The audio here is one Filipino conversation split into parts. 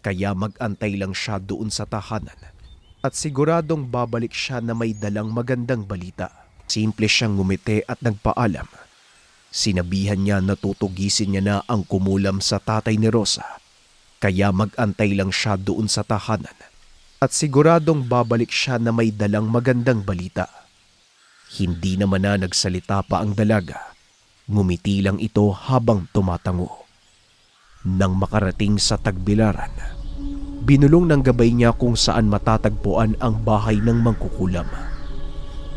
Kaya mag-antay lang siya doon sa tahanan at siguradong babalik siya na may dalang magandang balita. Simple siyang ngumiti at nagpaalam. Sinabihan niya na tutugisin niya na ang kumulam sa tatay ni Rosa. Kaya mag-antay lang siya doon sa tahanan at siguradong babalik siya na may dalang magandang balita. Hindi naman na nagsalita pa ang dalaga. Ngumiti lang ito habang tumatango. Nang makarating sa Tagbilaran, binulong ng gabay niya kung saan matatagpuan ang bahay ng mangkukulam.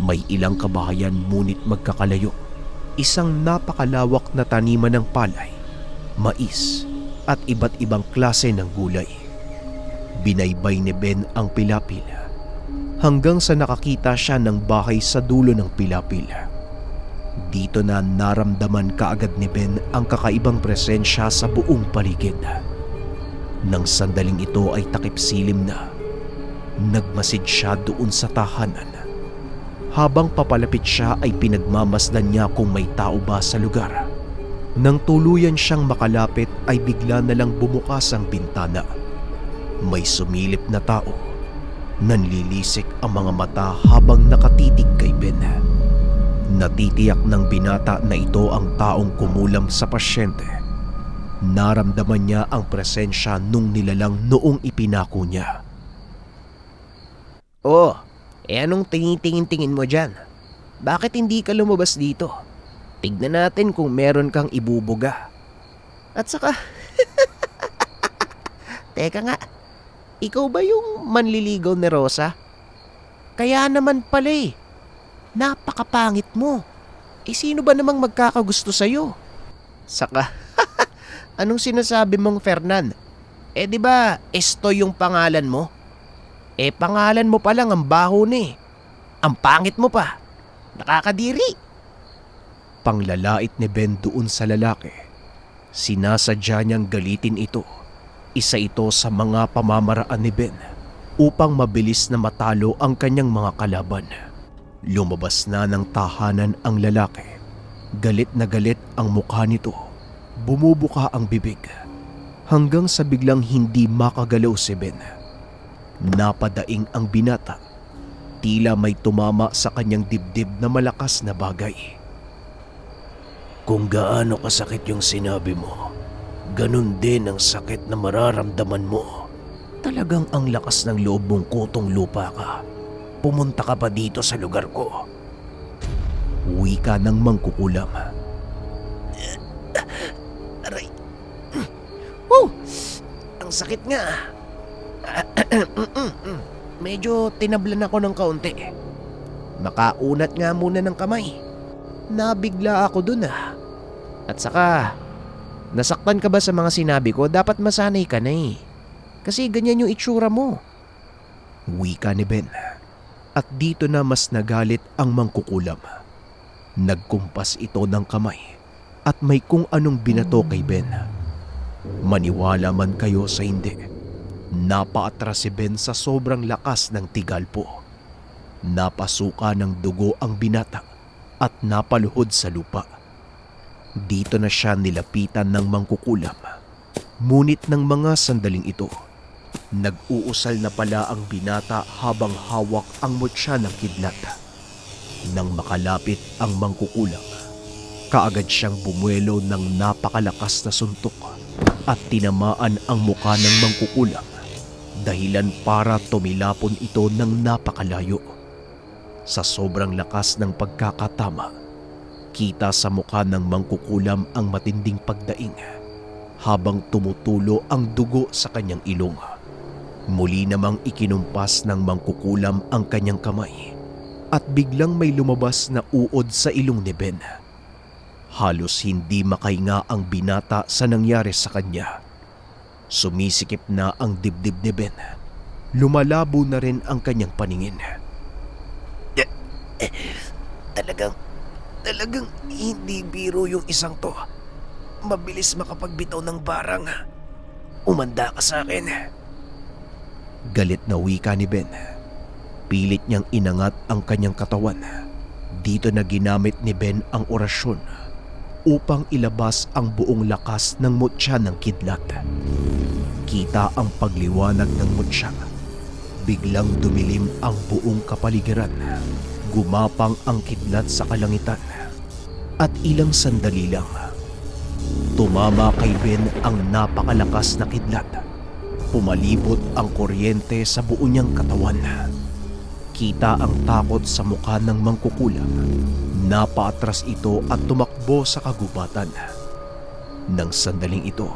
May ilang kabahayan ngunit magkakalayo. Isang napakalawak na taniman ng palay, mais at iba't ibang klase ng gulay. Binaybay ni Ben ang pilapil hanggang sa nakakita siya ng bahay sa dulo ng pilapil. Dito na naramdaman kaagad ni Ben ang kakaibang presensya sa buong paligid. Nang sandaling ito ay takip silim na, nagmasid siya doon sa tahanan. Habang papalapit siya ay pinagmamasdan niya kung may tao ba sa lugar. Nang tuluyan siyang makalapit ay bigla na lang bumukas ang bintana. May sumilip na tao. Nanlilisik ang mga mata habang nakatitig kay Ben. Natitiyak ng binata na ito ang taong kumulam sa pasyente. Naramdaman niya ang presensya nung nilalang noong ipinako niya. Oh, anong tingin-tingin mo dyan? Bakit hindi ka lumabas dito? Tignan natin kung meron kang ibubuga. At saka, teka nga, ikaw ba yung manliligaw ni Rosa? Kaya naman pala eh. Napakapangit mo. Sino ba namang magkakagusto sa'yo? Saka, anong sinasabi mong Fernan? Di ba Estoy yung pangalan mo? Pangalan mo pa lang ang baho ni. Ang pangit mo pa. Nakakadiri. Panglalait ni Ben doon sa lalaki. Sinasadya niyang galitin ito. Isa ito sa mga pamamaraan ni Ben upang mabilis na matalo ang kanyang mga kalaban. Lumabas na ng tahanan ang lalaki. Galit na galit ang mukha nito. Bumubuka ang bibig hanggang sa biglang hindi makagalaw si Ben. Napadaing ang binata. Tila may tumama sa kanyang dibdib na malakas na bagay. Kung gaano kasakit yung sinabi mo, ganun din ang sakit na mararamdaman mo. Talagang ang lakas ng loob mong kutong lupa ka. Pumunta ka pa dito sa lugar ko. Wika ng mangkukulam. Aray. Oh, ang sakit nga. Medyo tinablan ako ng kaunti. Makaunat nga muna ng kamay. Nabigla ako dun ah. At saka, nasaktan ka ba sa mga sinabi ko? Dapat masanay ka na eh. Kasi ganyan yung itsura mo. Wika ni Ben. At dito na mas nagalit ang mangkukulam. Nagkumpas ito ng kamay at may kung anong binato kay Ben. Maniwala man kayo sa hindi, napaatras si Ben sa sobrang lakas ng tigalpo. Napasuka ng dugo ang binata at napaluhod sa lupa. Dito na siya nilapitan ng mangkukulam. Ngunit ng mga sandaling ito, nag-uusal na pala ang binata habang hawak ang mutya ng kidlat. Nang makalapit ang mangkukulam, kaagad siyang bumuelo ng napakalakas na suntok at tinamaan ang muka ng mangkukulam, dahilan para tumilapon ito ng napakalayo. Sa sobrang lakas ng pagkakatama, kita sa mukha ng mangkukulam ang matinding pagdaing habang tumutulo ang dugo sa kanyang ilong. Muli namang ikinumpas ng mangkukulam ang kanyang kamay at biglang may lumabas na uod sa ilong ni Ben. Halos hindi makahinga ang binata sa nangyari sa kanya. Sumisikip na ang dibdib ni Ben. Lumalabo na rin ang kanyang paningin. Talagang hindi biro yung isang to. Mabilis makapagbitaw ng barang. Umanda ka sa akin. Galit na wika ni Ben. Pilit niyang inangat ang kanyang katawan. Dito na ginamit ni Ben ang orasyon upang ilabas ang buong lakas ng mutya ng kidlat. Kita ang pagliwanag ng mutya. Biglang dumilim ang buong kapaligiran. Gumapang ang kidlat sa kalangitan. At ilang sandali lang, tumama kay Ben ang napakalakas na kidlat. Pumalibot ang kuryente sa buo niyang katawan. Kita ang takot sa mukha ng mangkukulam. Napaatras ito at tumakbo sa kagubatan. Nang sandaling ito,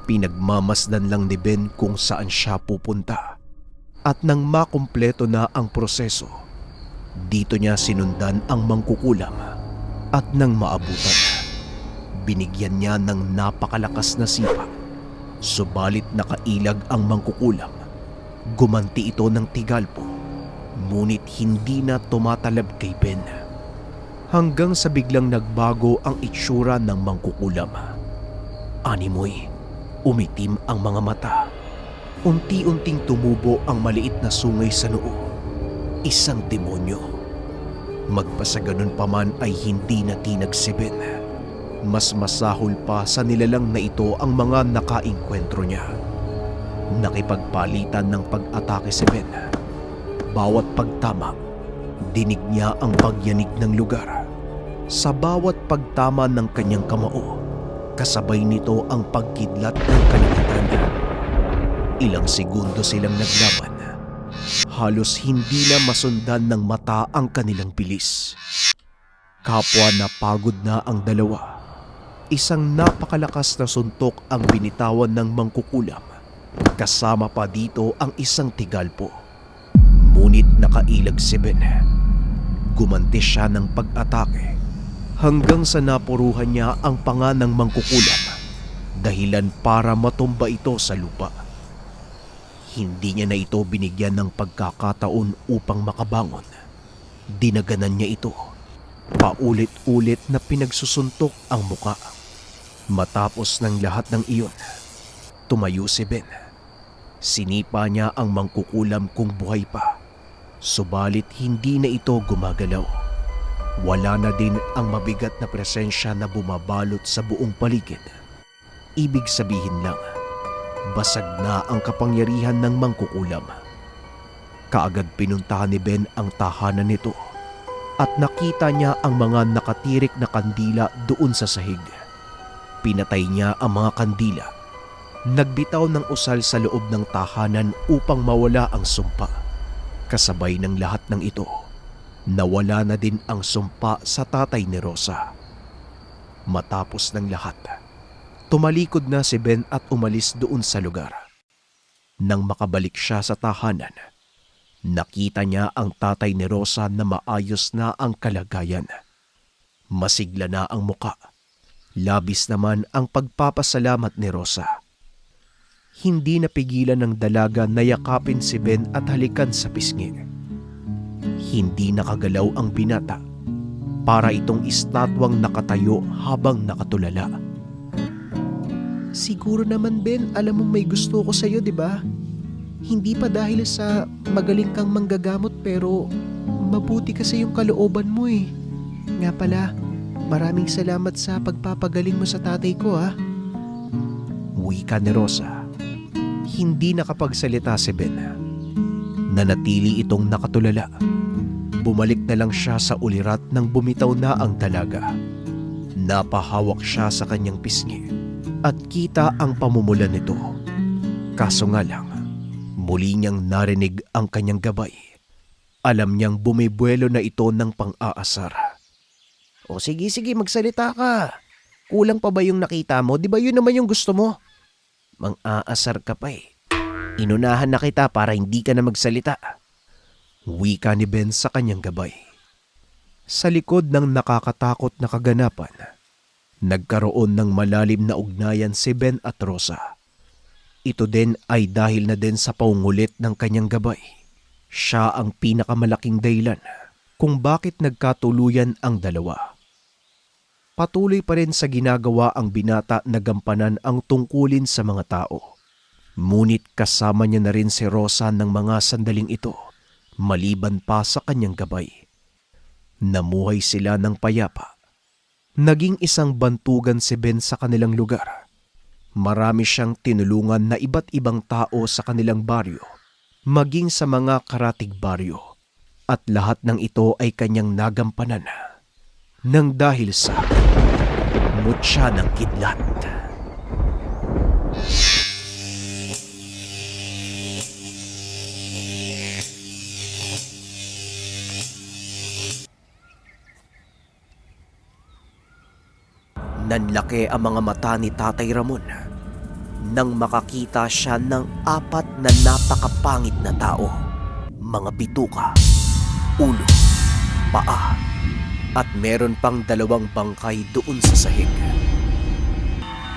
pinagmamasdan lang ni Ben kung saan siya pupunta. At nang makumpleto na ang proseso, dito niya sinundan ang mangkukulam. At nang maabutan, binigyan niya ng napakalakas na sipa. Subalit nakailag ang mangkukulam. Gumanti ito ng tigalpo, ngunit hindi na tumatalab kay Ben. Hanggang sa biglang nagbago ang itsura ng mangkukulam. Animoy, umitim ang mga mata. Unti-unting tumubo ang maliit na sungay sa noo. Isang demonyo. Magpasaganon pa man ay hindi natinag si Ben. Mas masahol pa sa nilalang na ito ang mga nakainkwentro niya. Nakipagpalitan ng pag-atake si Ben. Bawat pagtama, dinig niya ang pagyanig ng lugar. Sa bawat pagtama ng kanyang kamao, kasabay nito ang pagkidlat ng kalangitan. Ilang segundo silang naglaban. Halos hindi na masundan ng mata ang kanilang bilis. Kapwa napagod na ang dalawa. Isang napakalakas na suntok ang binitawan ng mangkukulam. Kasama pa dito ang isang tigalpo. Ngunit nakailag si Ben. Gumanti siya ng pag-atake hanggang sa napuruhan niya ang panga ng mangkukulam, dahilan para matumba ito sa lupa. Hindi niya na ito binigyan ng pagkakataon upang makabangon. Dinaganan niya ito. Paulit-ulit na pinagsusuntok ang muka. Matapos ng lahat ng iyon, tumayo si Ben. Sinipa niya ang mangkukulam kung buhay pa. Subalit hindi na ito gumagalaw. Wala na din ang mabigat na presensya na bumabalot sa buong paligid. Ibig sabihin lang, basag na ang kapangyarihan ng mangkukulam. Kaagad pinuntahan ni Ben ang tahanan nito at nakita niya ang mga nakatirik na kandila doon sa sahig. Pinatay niya ang mga kandila. Nagbitaw ng usal sa loob ng tahanan upang mawala ang sumpa. Kasabay ng lahat ng ito, nawala na din ang sumpa sa tatay ni Rosa. Matapos ng lahat, tumalikod na si Ben at umalis doon sa lugar. Nang makabalik siya sa tahanan, nakita niya ang tatay ni Rosa na maayos na ang kalagayan. Masigla na ang muka. Labis naman ang pagpapasalamat ni Rosa. Hindi napigilan ng dalaga na yakapin si Ben at halikan sa pisngi. Hindi nakagalaw ang binata. Para itong estatwang nakatayo habang nakatulala. Siguro naman, Ben, alam mong may gusto ko sa'yo, di ba? Hindi pa dahil sa magaling kang manggagamot pero mabuti kasi yung kalooban mo eh. Nga pala, maraming salamat sa pagpapagaling mo sa tatay ko ha. Wika ni Rosa. Hindi nakapagsalita si Ben. Nanatili itong nakatulala. Bumalik na lang siya sa ulirat nang bumitaw na ang dalaga. Napahawak siya sa kanyang pisngi at kita ang pamumula nito. Kaso nga lang, muli niyang narinig ang kanyang gabay. Alam niyang bumibuelo na ito ng pang-aasar. O sige, magsalita ka. Kulang pa ba yung nakita mo? Di ba yun naman yung gusto mo? Mang-aasar ka pa eh. Inunahan na kita para hindi ka na magsalita. Wika ni Ben sa kanyang gabay. Sa likod ng nakakatakot na kaganapan, nagkaroon ng malalim na ugnayan si Ben at Rosa. Ito din ay dahil na din sa paungulit ng kanyang gabay. Siya ang pinakamalaking dahilan kung bakit nagkatuluyan ang dalawa. Patuloy pa rin sa ginagawa ang binata na gampanan ang tungkulin sa mga tao. Ngunit kasama niya na rin si Rosa ng mga sandaling ito, maliban pa sa kanyang gabay. Namuhay sila ng payapa. Naging isang bantugan si Ben sa kanilang lugar. Marami siyang tinulungan na iba't ibang tao sa kanilang baryo, maging sa mga karatig baryo. At lahat ng ito ay kanyang nagampanan nang dahil sa mutya ng kidlat. Nanlaki ang mga mata ni Tatay Ramon nang makakita siya ng 4 na napakapangit na tao. Mga bituka, ulo, paa, at meron pang 2 bangkay doon sa sahig.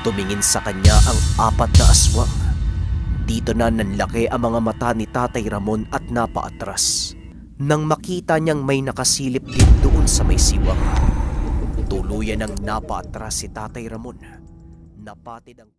Tumingin sa kanya ang 4 na aswang. Dito na nanlaki ang mga mata ni Tatay Ramon at napaatras nang makita niyang may nakasilip din doon sa may siwang. Tuluyan ang napaatras si Tatay Ramon. Napatid ang